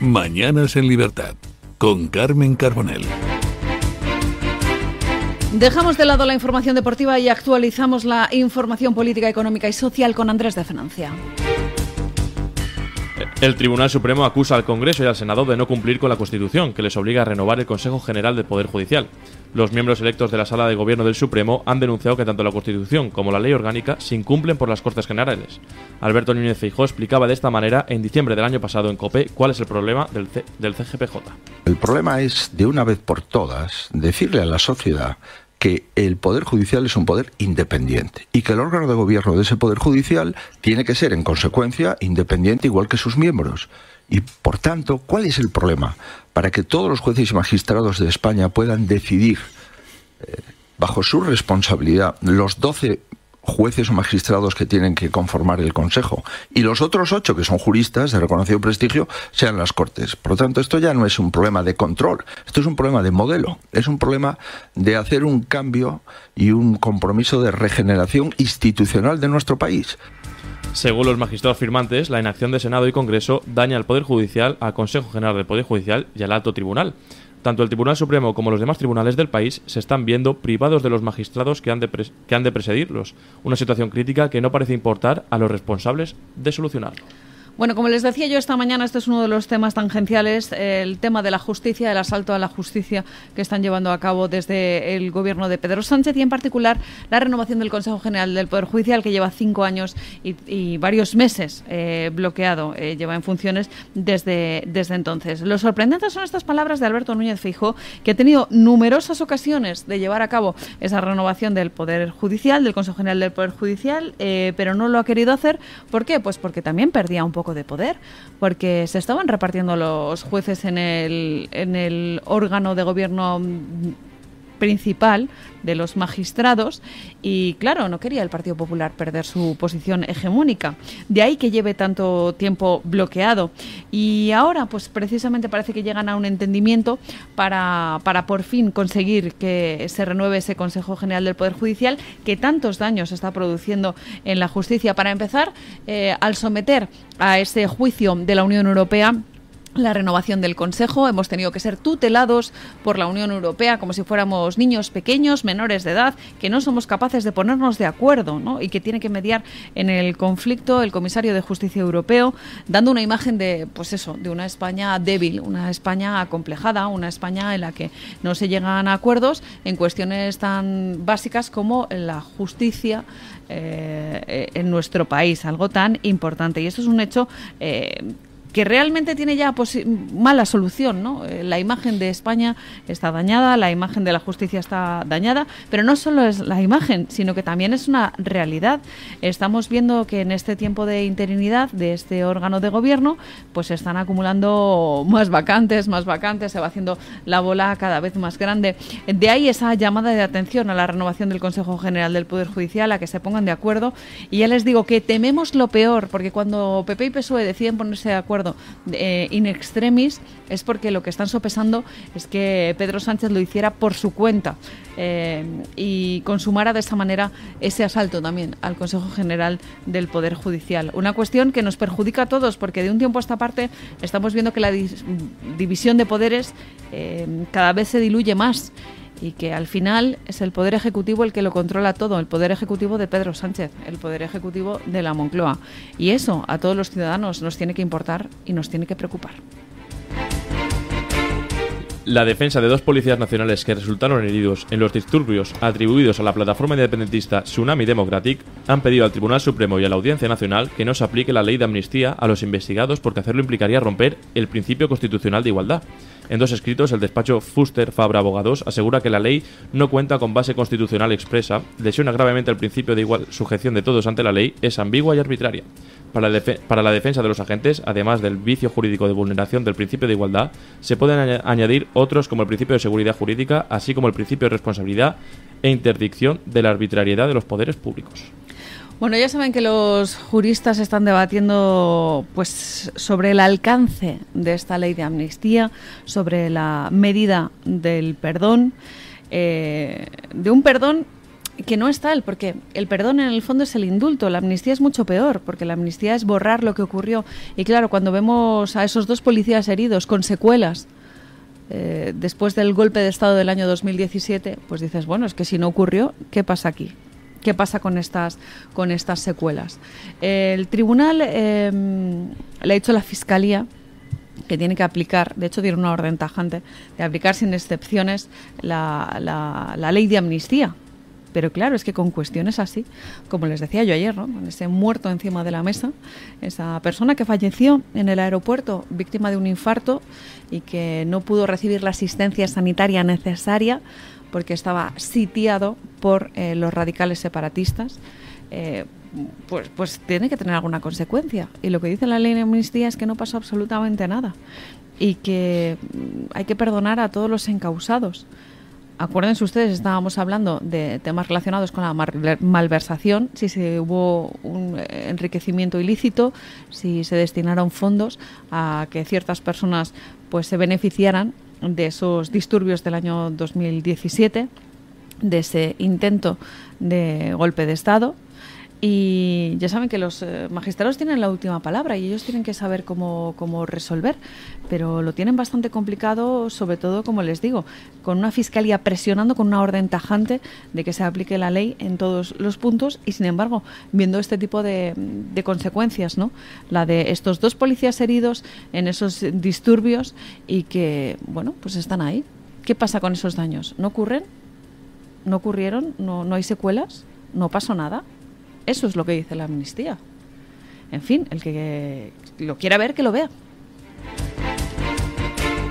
Mañanas en Libertad, con Carmen Carbonell. Dejamos de lado la información deportiva y actualizamos la información política, económica y social con Andrés de Francia. El Tribunal Supremo acusa al Congreso y al Senado de no cumplir con la Constitución, que les obliga a renovar el Consejo General del Poder Judicial. Los miembros electos de la Sala de Gobierno del Supremo han denunciado que tanto la Constitución como la Ley Orgánica se incumplen por las Cortes Generales. Alberto Núñez Feijóo explicaba de esta manera en diciembre del año pasado en COPE cuál es el problema del CGPJ. El problema es, de una vez por todas, decirle a la sociedad que el Poder Judicial es un poder independiente y que el órgano de gobierno de ese Poder Judicial tiene que ser, en consecuencia, independiente igual que sus miembros. Y, por tanto, ¿cuál es el problema? Para que todos los jueces y magistrados de España puedan decidir, bajo su responsabilidad, los 12 jueces o magistrados que tienen que conformar el Consejo y los otros 8 que son juristas de reconocido prestigio sean las Cortes. Por lo tanto, esto ya no es un problema de control, esto es un problema de modelo, es un problema de hacer un cambio y un compromiso de regeneración institucional de nuestro país. Según los magistrados firmantes, la inacción de Senado y Congreso daña al Poder Judicial, al Consejo General del Poder Judicial y al Alto Tribunal. Tanto el Tribunal Supremo como los demás tribunales del país se están viendo privados de los magistrados que han de presidirlos, una situación crítica que no parece importar a los responsables de solucionarlo. Bueno, como les decía yo esta mañana, este es uno de los temas tangenciales, el tema de la justicia, el asalto a la justicia que están llevando a cabo desde el gobierno de Pedro Sánchez y en particular la renovación del Consejo General del Poder Judicial que lleva 5 años y varios meses bloqueado, lleva en funciones desde entonces. Lo sorprendente son estas palabras de Alberto Núñez Feijóo, que ha tenido numerosas ocasiones de llevar a cabo esa renovación del Poder Judicial, del Consejo General del Poder Judicial, pero no lo ha querido hacer. ¿Por qué? Pues porque también perdía un poco de poder, porque se estaban repartiendo los jueces en el órgano de gobierno principal de los magistrados y claro, no quería el Partido Popular perder su posición hegemónica, de ahí que lleve tanto tiempo bloqueado y ahora pues precisamente parece que llegan a un entendimiento para por fin conseguir que se renueve ese Consejo General del Poder Judicial que tantos daños está produciendo en la justicia. Para empezar, al someter a ese juicio de la Unión Europea la renovación del Consejo, hemos tenido que ser tutelados por la Unión Europea como si fuéramos niños pequeños, menores de edad, que no somos capaces de ponernos de acuerdo, ¿no? Y que tiene que mediar en el conflicto el comisario de Justicia europeo, dando una imagen de, pues eso, de una España débil, una España acomplejada, una España en la que no se llegan a acuerdos en cuestiones tan básicas como la justicia en nuestro país, algo tan importante. Y esto es un hecho que realmente tiene ya mala solución, ¿no? La imagen de España está dañada, la imagen de la justicia está dañada, pero no solo es la imagen, sino que también es una realidad. Estamos viendo que en este tiempo de interinidad de este órgano de gobierno, pues se están acumulando más vacantes, se va haciendo la bola cada vez más grande. De ahí esa llamada de atención a la renovación del Consejo General del Poder Judicial, a que se pongan de acuerdo. Y ya les digo que tememos lo peor, porque cuando PP y PSOE deciden ponerse de acuerdo in extremis es porque lo que están sopesando es que Pedro Sánchez lo hiciera por su cuenta y consumara de esa manera ese asalto también al Consejo General del Poder Judicial. Una cuestión que nos perjudica a todos porque de un tiempo a esta parte estamos viendo que la división de poderes cada vez se diluye más y que al final es el Poder Ejecutivo el que lo controla todo, el Poder Ejecutivo de Pedro Sánchez, el Poder Ejecutivo de la Moncloa. Y eso a todos los ciudadanos nos tiene que importar y nos tiene que preocupar. La defensa de 2 policías nacionales que resultaron heridos en los disturbios atribuidos a la plataforma independentista Tsunami Democratic han pedido al Tribunal Supremo y a la Audiencia Nacional que no se aplique la ley de amnistía a los investigados porque hacerlo implicaría romper el principio constitucional de igualdad. En 2 escritos, el despacho Fuster Fabra Abogados asegura que la ley no cuenta con base constitucional expresa, lesiona gravemente el principio de igual sujeción de todos ante la ley, es ambigua y arbitraria. Para la defensa de los agentes, además del vicio jurídico de vulneración del principio de igualdad, se pueden añadir otros como el principio de seguridad jurídica, así como el principio de responsabilidad e interdicción de la arbitrariedad de los poderes públicos. Bueno, ya saben que los juristas están debatiendo pues sobre el alcance de esta ley de amnistía, sobre la medida del perdón, de un perdón que no es tal, porque el perdón en el fondo es el indulto. La amnistía es mucho peor, porque la amnistía es borrar lo que ocurrió. Y claro, cuando vemos a esos 2 policías heridos con secuelas después del golpe de Estado del año 2017, pues dices, bueno, es que si no ocurrió, ¿qué pasa aquí? ¿Qué pasa con estas secuelas? El tribunal le ha dicho a la Fiscalía que tiene que aplicar, de hecho tiene una orden tajante, de aplicar sin excepciones la ley de amnistía. Pero claro, es que con cuestiones así, como les decía yo ayer, ¿no? Con ese muerto encima de la mesa, esa persona que falleció en el aeropuerto víctima de un infarto y que no pudo recibir la asistencia sanitaria necesaria porque estaba sitiado por los radicales separatistas, pues tiene que tener alguna consecuencia. Y lo que dice la ley de amnistía es que no pasó absolutamente nada y que hay que perdonar a todos los encausados. Acuérdense ustedes, estábamos hablando de temas relacionados con la malversación, si se hubo un enriquecimiento ilícito, si se destinaron fondos a que ciertas personas pues se beneficiaran de esos disturbios del año 2017, de ese intento de golpe de Estado. Y ya saben que los magistrados tienen la última palabra y ellos tienen que saber cómo resolver, pero lo tienen bastante complicado, sobre todo, como les digo, con una fiscalía presionando con una orden tajante de que se aplique la ley en todos los puntos y, sin embargo, viendo este tipo de consecuencias, ¿no? La de estos 2 policías heridos en esos disturbios y que, bueno, pues están ahí. ¿Qué pasa con esos daños? ¿No ocurren? ¿No ocurrieron? ¿No hay secuelas? ¿No pasó nada? Eso es lo que dice la amnistía. En fin, el que lo quiera ver, que lo vea.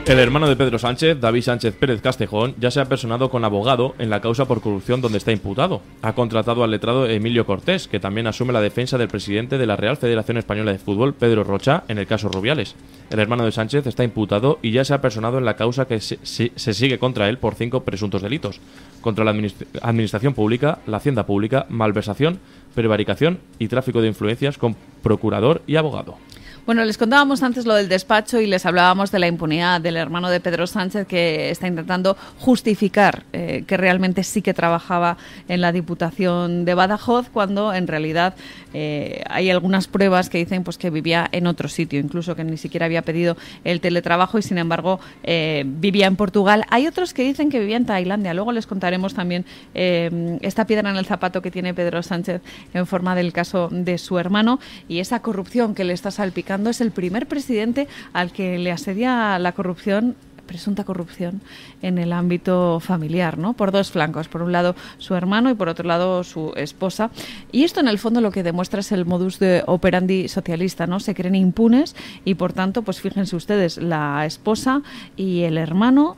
El hermano de Pedro Sánchez, David Sánchez Pérez Castejón, ya se ha personado con abogado en la causa por corrupción donde está imputado. Ha contratado al letrado Emilio Cortés, que también asume la defensa del presidente de la Real Federación Española de Fútbol, Pedro Rocha, en el caso Rubiales. El hermano de Sánchez está imputado y ya se ha personado en la causa que se sigue contra él por 5 presuntos delitos. Contra la administración pública, la hacienda pública, malversación, prevaricación y tráfico de influencias con procurador y abogado. Bueno, les contábamos antes lo del despacho y les hablábamos de la impunidad del hermano de Pedro Sánchez, que está intentando justificar que realmente sí que trabajaba en la Diputación de Badajoz, cuando en realidad hay algunas pruebas que dicen pues que vivía en otro sitio, incluso que ni siquiera había pedido el teletrabajo y sin embargo vivía en Portugal. Hay otros que dicen que vivía en Tailandia. Luego les contaremos también esta piedra en el zapato que tiene Pedro Sánchez en forma del caso de su hermano y esa corrupción que le está salpicando. Es el primer presidente al que le asedia la corrupción, presunta corrupción, en el ámbito familiar, ¿no? Por 2 flancos. Por un lado su hermano y por otro lado su esposa. Y esto en el fondo lo que demuestra es el modus de operandi socialista, ¿no? Se creen impunes y por tanto, pues fíjense ustedes, la esposa y el hermano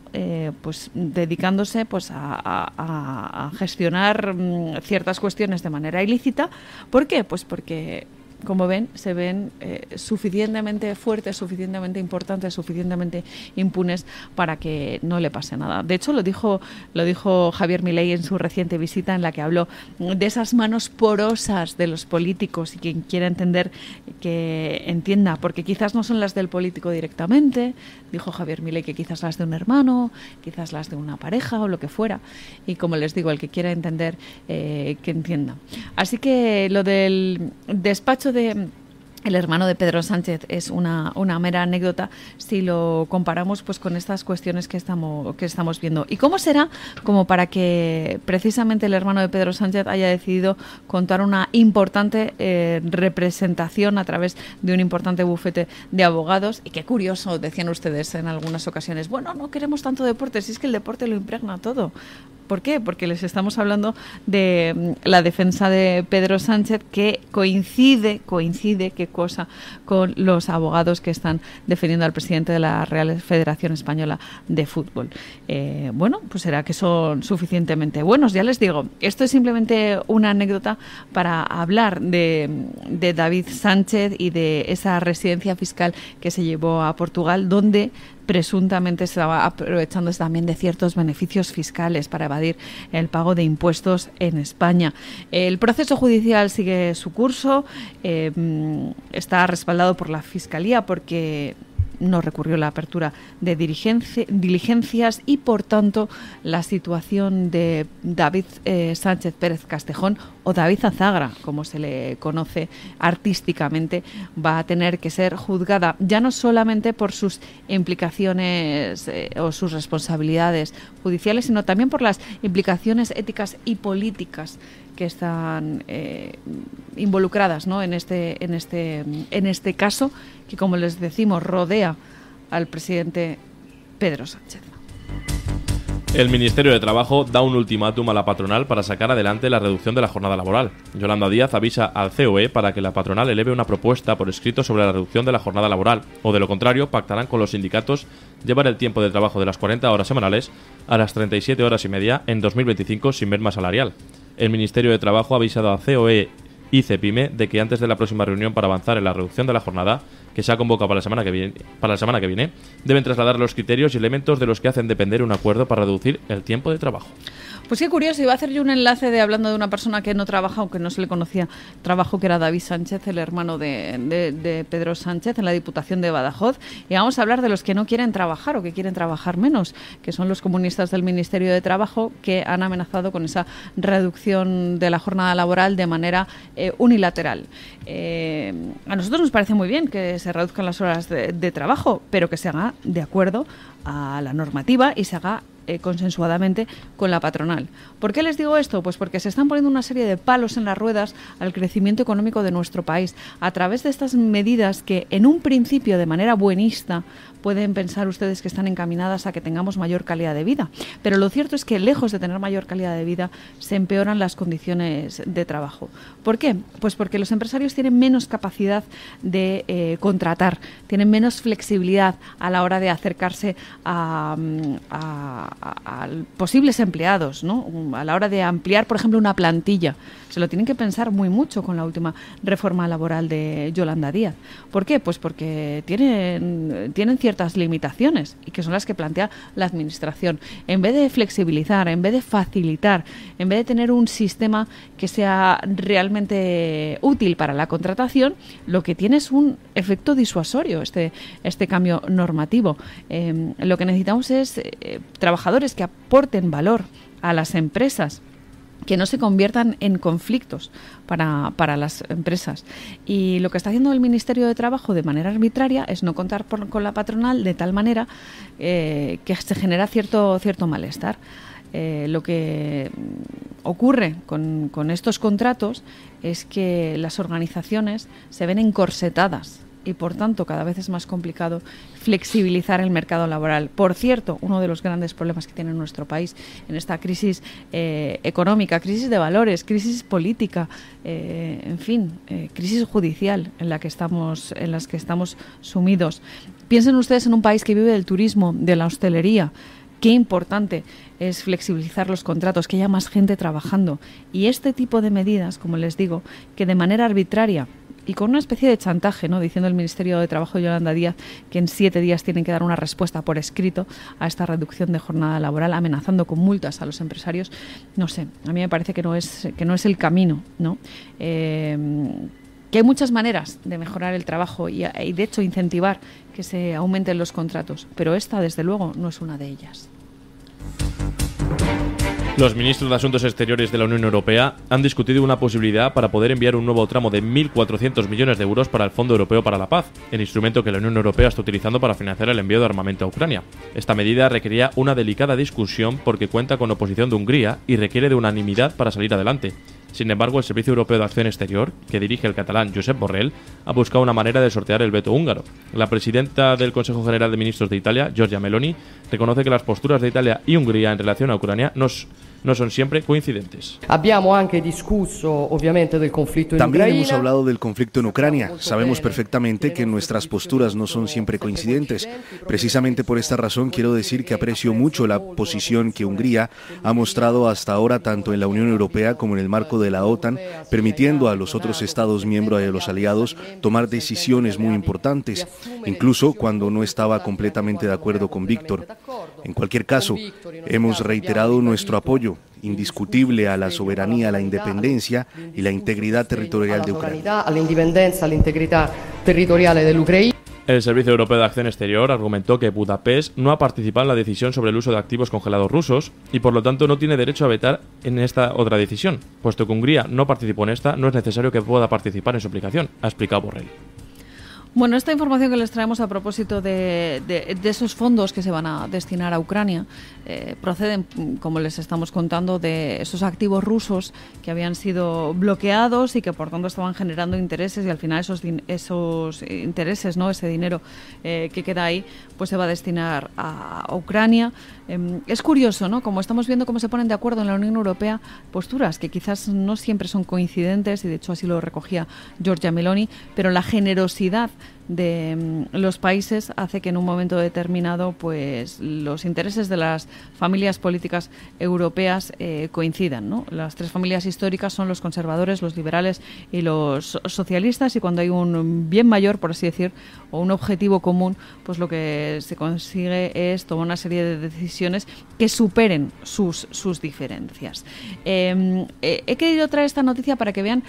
pues dedicándose pues a gestionar ciertas cuestiones de manera ilícita. ¿Por qué? Pues porque, como ven, se ven suficientemente fuertes, suficientemente importantes, suficientemente impunes para que no le pase nada. De hecho, lo dijo Javier Milei en su reciente visita, en la que habló de esas manos porosas de los políticos, y quien quiera entender que entienda, porque quizás no son las del político directamente. Dijo Javier Milei que quizás las de un hermano, quizás las de una pareja o lo que fuera. Y como les digo, el que quiera entender, que entienda. Así que lo del despacho de el hermano de Pedro Sánchez es una mera anécdota si lo comparamos pues con estas cuestiones que estamos viendo. ¿Y cómo será como para que precisamente el hermano de Pedro Sánchez haya decidido contar una importante representación a través de un importante bufete de abogados? Y qué curioso, decían ustedes en algunas ocasiones, bueno, no queremos tanto deporte, si es que el deporte lo impregna todo. ¿Por qué? Porque les estamos hablando de la defensa de Pedro Sánchez, que coincide, qué cosa, con los abogados que están defendiendo al presidente de la Real Federación Española de Fútbol. Bueno, pues será que son suficientemente buenos. Ya les digo, esto es simplemente una anécdota para hablar de David Sánchez y de esa residencia fiscal que se llevó a Portugal, donde presuntamente se estaba aprovechándose también de ciertos beneficios fiscales para evadir el pago de impuestos en España. El proceso judicial sigue su curso, está respaldado por la Fiscalía porque no recurrió la apertura de diligencias y, por tanto, la situación de David Sánchez Pérez Castejón, o David Azagra, como se le conoce artísticamente, va a tener que ser juzgada ya no solamente por sus implicaciones o sus responsabilidades judiciales, sino también por las implicaciones éticas y políticas que están involucradas, ¿no?, en este caso que, como les decimos, rodea al presidente Pedro Sánchez. El Ministerio de Trabajo da un ultimátum a la patronal para sacar adelante la reducción de la jornada laboral. Yolanda Díaz avisa al COE para que la patronal eleve una propuesta por escrito sobre la reducción de la jornada laboral, o de lo contrario pactarán con los sindicatos llevar el tiempo de trabajo de las 40 horas semanales a las 37 horas y media en 2025 sin merma salarial. El Ministerio de Trabajo ha avisado a COE y CEPIME de que antes de la próxima reunión para avanzar en la reducción de la jornada, que se ha convocado para la semana que viene, deben trasladar los criterios y elementos de los que hacen depender un acuerdo para reducir el tiempo de trabajo. Pues qué curioso, iba a hacer yo un enlace hablando de una persona que no trabaja, aunque no se le conocía trabajo, que era David Sánchez, el hermano de Pedro Sánchez, en la Diputación de Badajoz, y vamos a hablar de los que no quieren trabajar o que quieren trabajar menos, que son los comunistas del Ministerio de Trabajo, que han amenazado con esa reducción de la jornada laboral de manera unilateral. A nosotros nos parece muy bien que se reduzcan las horas de trabajo, pero que se haga de acuerdo a la normativa y se haga consensuadamente con la patronal. ¿Por qué les digo esto? Pues porque se están poniendo una serie de palos en las ruedas al crecimiento económico de nuestro país a través de estas medidas que, en un principio, de manera buenista, pueden pensar ustedes que están encaminadas a que tengamos mayor calidad de vida. Pero lo cierto es que, lejos de tener mayor calidad de vida, se empeoran las condiciones de trabajo. ¿Por qué? Pues porque los empresarios tienen menos capacidad de contratar, tienen menos flexibilidad a la hora de acercarse a posibles empleados, ¿no?, a la hora de ampliar, por ejemplo, una plantilla. Se lo tienen que pensar muy mucho con la última reforma laboral de Yolanda Díaz. ¿Por qué? Pues porque tienen ciertas limitaciones, y que son las que plantea la Administración. En vez de flexibilizar, en vez de facilitar, en vez de tener un sistema que sea realmente útil para la contratación, lo que tiene es un efecto disuasorio este cambio normativo. Lo que necesitamos es trabajadores que aporten valor a las empresas, que no se conviertan en conflictos para las empresas. Y lo que está haciendo el Ministerio de Trabajo de manera arbitraria es no contar con la patronal, de tal manera que se genera cierto malestar. Lo que ocurre con estos contratos es que las organizaciones se ven encorsetadas y, por tanto, cada vez es más complicado flexibilizar el mercado laboral. Por cierto, uno de los grandes problemas que tiene nuestro país en esta crisis económica, crisis de valores, crisis política, crisis judicial en las que estamos sumidos. Piensen ustedes en un país que vive del turismo, de la hostelería. Qué importante es flexibilizar los contratos, que haya más gente trabajando. Y este tipo de medidas, como les digo, que de manera arbitraria y con una especie de chantaje, ¿no?, diciendo el Ministerio de Trabajo de Yolanda Díaz que en 7 días tienen que dar una respuesta por escrito a esta reducción de jornada laboral, amenazando con multas a los empresarios, no sé, a mí me parece que no es el camino, ¿no? Que hay muchas maneras de mejorar el trabajo y de hecho incentivar que se aumenten los contratos, pero esta, desde luego, no es una de ellas. Los ministros de Asuntos Exteriores de la Unión Europea han discutido una posibilidad para poder enviar un nuevo tramo de 1.400 millones de euros para el Fondo Europeo para la Paz, el instrumento que la Unión Europea está utilizando para financiar el envío de armamento a Ucrania. Esta medida requería una delicada discusión porque cuenta con oposición de Hungría y requiere de unanimidad para salir adelante. Sin embargo, el Servicio Europeo de Acción Exterior, que dirige el catalán Josep Borrell, ha buscado una manera de sortear el veto húngaro. La presidenta del Consejo General de Ministros de Italia, Giorgia Meloni, reconoce que las posturas de Italia y Hungría en relación a Ucrania no son siempre coincidentes. También hemos hablado del conflicto en Ucrania. Sabemos perfectamente que nuestras posturas no son siempre coincidentes. Precisamente por esta razón quiero decir que aprecio mucho la posición que Hungría ha mostrado hasta ahora tanto en la Unión Europea como en el marco de la OTAN, permitiendo a los otros Estados miembros de los aliados tomar decisiones muy importantes, incluso cuando no estaba completamente de acuerdo con Víctor. En cualquier caso, hemos reiterado nuestro apoyo indiscutible a la soberanía, a la independencia y la integridad territorial de Ucrania. El Servicio Europeo de Acción Exterior argumentó que Budapest no ha participado en la decisión sobre el uso de activos congelados rusos y por lo tanto no tiene derecho a vetar en esta otra decisión. Puesto que Hungría no participó en esta, no es necesario que pueda participar en su aplicación, ha explicado Borrell. Bueno, esta información que les traemos a propósito de esos fondos que se van a destinar a Ucrania proceden, como les estamos contando, de esos activos rusos que habían sido bloqueados y que por tanto estaban generando intereses, y al final esos intereses, ¿no?, ese dinero que queda ahí, pues se va a destinar a Ucrania. Es curioso, ¿no?, como estamos viendo cómo se ponen de acuerdo en la Unión Europea posturas que quizás no siempre son coincidentes, y de hecho así lo recogía Giorgia Meloni, pero la generosidad de los países hace que en un momento determinado pues los intereses de las familias políticas europeas coincidan, ¿no? Las tres familias históricas son los conservadores, los liberales y los socialistas, y cuando hay un bien mayor, por así decir, o un objetivo común, pues lo que se consigue es tomar una serie de decisiones que superen sus diferencias. He querido traer esta noticia para que vean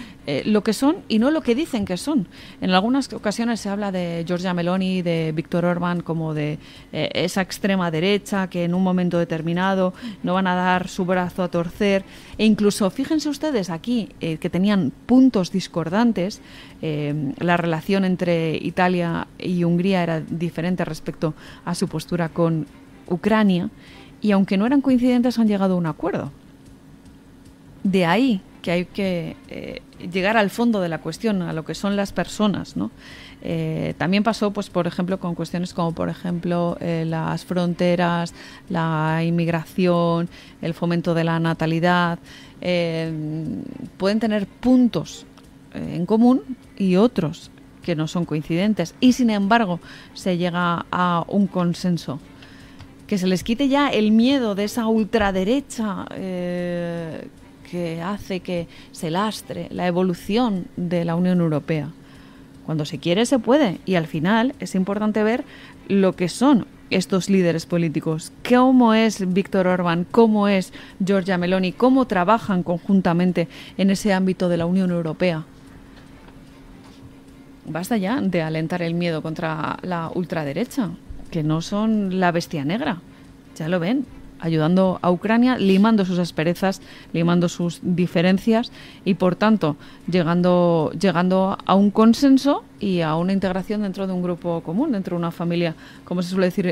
lo que son y no lo que dicen que son. En algunas ocasiones se habla de Giorgia Meloni, de Viktor Orbán, como de esa extrema derecha que en un momento determinado no van a dar su brazo a torcer, e incluso fíjense ustedes aquí que tenían puntos discordantes. La relación entre Italia y Hungría era diferente respecto a su postura con Ucrania, y aunque no eran coincidentes han llegado a un acuerdo. De ahí que hay que llegar al fondo de la cuestión, a lo que son las personas, ¿no? También pasó, pues, por ejemplo, con cuestiones como, por ejemplo, las fronteras, la inmigración, el fomento de la natalidad. Pueden tener puntos en común y otros que no son coincidentes, y sin embargo se llega a un consenso. Que se les quite ya el miedo de esa ultraderecha que hace que se lastre la evolución de la Unión Europea. Cuando se quiere se puede, y al final es importante ver lo que son estos líderes políticos, cómo es Viktor Orbán, cómo es Giorgia Meloni, cómo trabajan conjuntamente en ese ámbito de la Unión Europea. Basta ya de alentar el miedo contra la ultraderecha, que no son la bestia negra, ya lo ven, ayudando a Ucrania, limando sus asperezas, limando sus diferencias, y por tanto llegando a un consenso y a una integración dentro de un grupo común, dentro de una familia, como se suele decir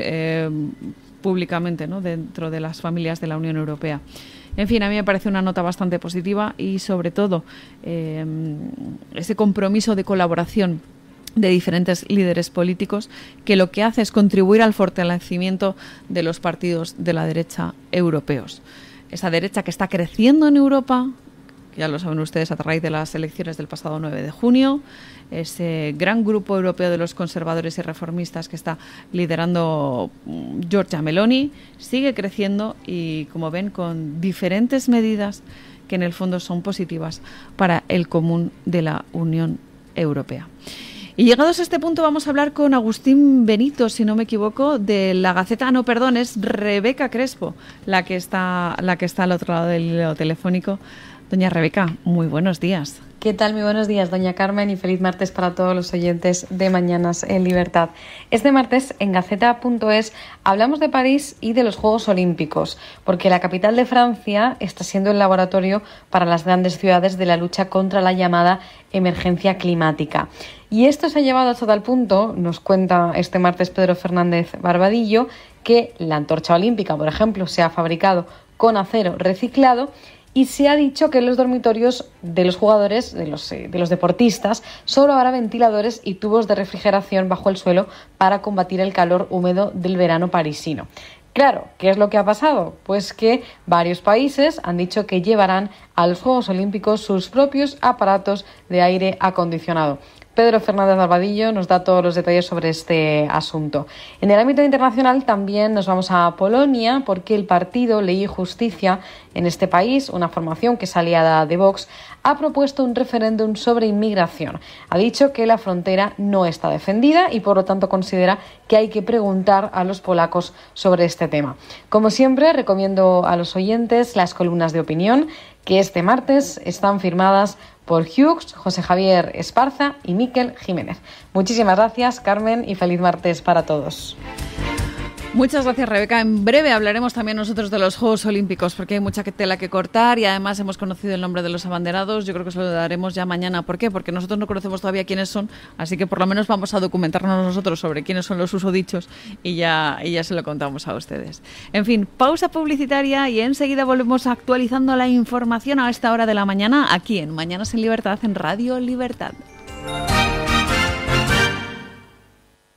públicamente, ¿no?, dentro de las familias de la Unión Europea. En fin, a mí me parece una nota bastante positiva, y sobre todo ese compromiso de colaboración de diferentes líderes políticos, que lo que hace es contribuir al fortalecimiento de los partidos de la derecha europeos. Esa derecha que está creciendo en Europa, ya lo saben ustedes a raíz de las elecciones del pasado 9 de junio, ese gran grupo europeo de los conservadores y reformistas que está liderando Giorgia Meloni, sigue creciendo, y como ven, con diferentes medidas que en el fondo son positivas para el común de la Unión Europea. Y llegados a este punto vamos a hablar con Agustín Benito, si no me equivoco, de La Gaceta. No, perdón, es Rebeca Crespo la que está al otro lado del hilo telefónico. Doña Rebeca, muy buenos días. ¿Qué tal? Muy buenos días, doña Carmen, y feliz martes para todos los oyentes de Mañanas en Libertad. Este martes en Gaceta.es hablamos de París y de los Juegos Olímpicos, porque la capital de Francia está siendo el laboratorio para las grandes ciudades de la lucha contra la llamada emergencia climática. Y esto se ha llevado hasta tal punto, nos cuenta este martes Pedro Fernández Barbadillo, que la antorcha olímpica, por ejemplo, se ha fabricado con acero reciclado, y se ha dicho que en los dormitorios de los jugadores, de los deportistas, solo habrá ventiladores y tubos de refrigeración bajo el suelo para combatir el calor húmedo del verano parisino. Claro, ¿qué es lo que ha pasado? Pues que varios países han dicho que llevarán a los Juegos Olímpicos sus propios aparatos de aire acondicionado. Pedro Fernández Barbadillo nos da todos los detalles sobre este asunto. En el ámbito internacional también nos vamos a Polonia, porque el partido Ley y Justicia en este país, una formación que es aliada de Vox, ha propuesto un referéndum sobre inmigración. Ha dicho que la frontera no está defendida y por lo tanto considera que hay que preguntar a los polacos sobre este tema. Como siempre, recomiendo a los oyentes las columnas de opinión, que este martes están firmadas por Hughes, José Javier Esparza y Miquel Jiménez. Muchísimas gracias, Carmen, y feliz martes para todos. Muchas gracias, Rebeca. En breve hablaremos también nosotros de los Juegos Olímpicos, porque hay mucha tela que cortar y además hemos conocido el nombre de los abanderados. Yo creo que se lo daremos ya mañana. ¿Por qué? Porque nosotros no conocemos todavía quiénes son, así que por lo menos vamos a documentarnos nosotros sobre quiénes son los susodichos y ya se lo contamos a ustedes. En fin, pausa publicitaria y enseguida volvemos actualizando la información a esta hora de la mañana aquí en Mañanas en Libertad en Radio Libertad.